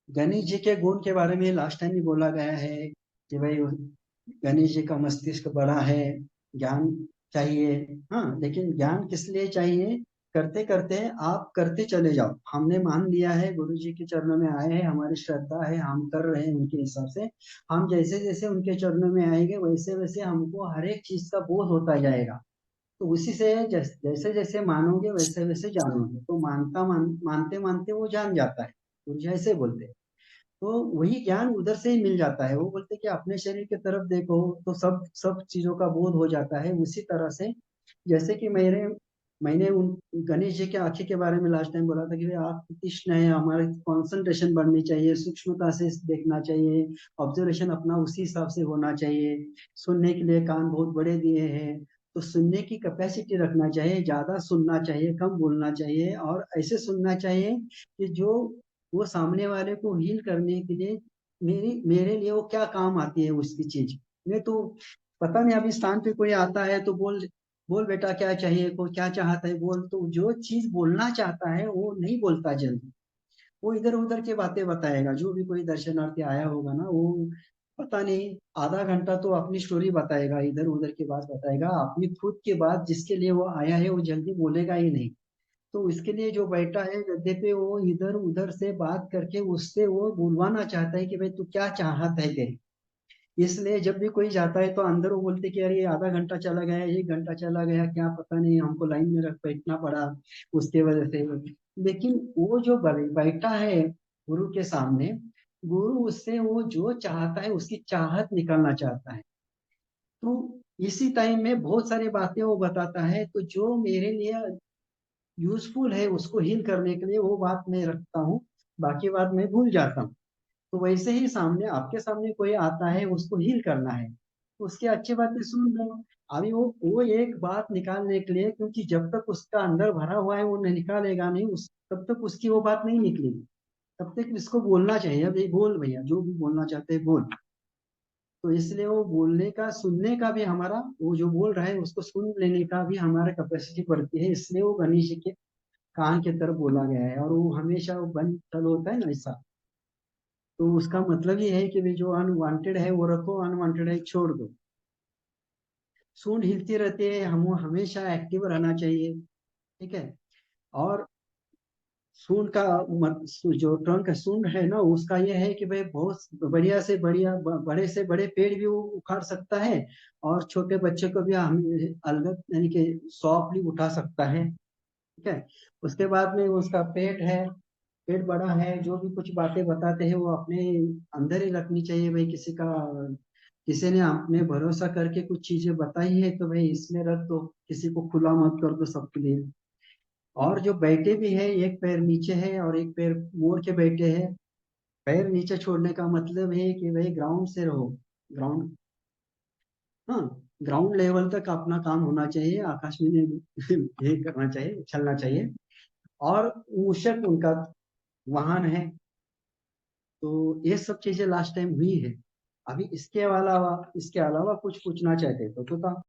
गणेश जी के गुण के बारे में लास्ट टाइम भी बोला गया है कि भाई गणेश जी का मस्तिष्क बड़ा है, ज्ञान चाहिए। हाँ, लेकिन ज्ञान किस लिए चाहिए? करते करते आप करते चले जाओ। हमने मान लिया है, गुरु जी के चरणों में आए हैं, हमारी श्रद्धा है, हम कर रहे हैं उनके हिसाब से। हम जैसे जैसे उनके चरणों में आएंगे वैसे वैसे हमको हर एक चीज का बोध होता जाएगा। तो उसी से जैसे जैसे मानोगे वैसे वैसे जानोगे। तो मानते मानते वो जान जाता है। गुरु जी ऐसे बोलते हैं। तो वही ज्ञान उधर से ही मिल जाता है। वो बोलते कि अपने शरीर की तरफ देखो तो सब सब चीजों का बोध हो जाता है। उसी तरह से जैसे कि मैंने उन गणेश जी के आंखें के बारे में लास्ट टाइम बोला था कि भाई आंख तीक्ष्ण है, हमारे कंसंट्रेशन बढ़नी चाहिए, सूक्ष्मता से देखना चाहिए, ऑब्जर्वेशन अपना उसी हिसाब से होना चाहिए। सुनने के लिए कान बहुत बड़े दिए हैं, तो सुनने की कैपेसिटी रखना चाहिए, ज्यादा सुनना चाहिए, कम बोलना चाहिए, और ऐसे सुनना चाहिए कि जो वो सामने वाले को हील करने के लिए मेरे लिए वो क्या काम आती है उसकी चीज। मैं तो पता नहीं, अभी स्थान पे कोई आता है तो बोल बोल बेटा क्या चाहिए, को क्या चाहता है बोल। तो जो चीज बोलना चाहता है वो नहीं बोलता जल्दी। वो इधर उधर की बातें बताएगा। जो भी कोई दर्शनार्थी आया होगा ना, वो पता नहीं आधा घंटा तो अपनी स्टोरी बताएगा, इधर उधर की बात बताएगा। अपनी खुद की बात जिसके लिए वो आया है वो जल्दी बोलेगा ही नहीं। तो इसके लिए जो बैठा है गद्दे पे, वो इधर उधर से बात करके उससे वो बुलवाना चाहता है कि भाई तू क्या चाहत है तेरी। इसलिए जब भी कोई जाता है तो अंदर वो बोलते कि अरे आधा घंटा चला गया, 1 घंटा चला गया, क्या पता नहीं, हमको लाइन में रख बैठना पड़ा उसके वजह से। लेकिन वो जो बैठा है गुरु के सामने, गुरु उससे वो जो चाहता है उसकी चाहत निकालना चाहता है। तो इसी टाइम में बहुत सारी बातें वो बताता है, तो जो मेरे लिए यूजफुल है उसको हील करने के लिए वो बात मैं रखता हूँ, बाकी बात मैं भूल जाता हूँ। तो वैसे ही सामने आपके सामने कोई आता है, उसको हील करना है, तो उसकी अच्छी बातें सुन लो। अभी वो एक बात निकालने के लिए, क्योंकि जब तक उसका अंदर भरा हुआ है वो नहीं निकालेगा नहीं, उस तब तक उसकी वो बात नहीं निकलेगी। तब तक इसको बोलना चाहिए, अब ये बोल भैया जो भी बोलना चाहते हैं बोल। तो इसलिए वो बोलने का सुनने का भी हमारा, वो जो बोल रहा है उसको सुन लेने का भी हमारा कैपेसिटी बढ़ती है। इसलिए वो गणेश जी के कान की तरफ बोला गया है। और वो हमेशा वो बंद तल होता है ना ऐसा। तो उसका मतलब ये है कि भाई जो अनवांटेड है वो रखो, अनवांटेड है छोड़ दो। सूंड हिलती रहती है, हम हमेशा एक्टिव रहना चाहिए। ठीक है। और सूंड का जो ट्रंक सूंड है ना, उसका ये है कि भाई बहुत बढ़िया से बढ़िया बड़े से बड़े पेड़ भी वो उखाड़ सकता है, और छोटे बच्चे को भी हम अलग यानी कि सॉफ्टली उठा सकता है। ठीक है। उसके बाद में उसका पेट है, पेट बड़ा है। जो भी कुछ बातें बताते हैं वो अपने अंदर ही रखनी चाहिए। भाई किसी ने आपने भरोसा करके कुछ चीजें बताई है तो भाई इसमें रख दो, किसी को खुला मत कर दो सबके लिए। और जो बैठे भी है, एक पैर नीचे है और एक पैर मोड़ के बैठे हैं। पैर नीचे छोड़ने का मतलब है कि भाई ग्राउंड से रहो। ग्राउंड, हाँ, ग्राउंड लेवल तक अपना काम होना चाहिए, आकाश में नहीं ये करना चाहिए, चलना चाहिए। और मूषक उनका वाहन है। तो ये सब चीजें लास्ट टाइम हुई है। अभी इसके अलावा कुछ पूछना चाहते तो बता।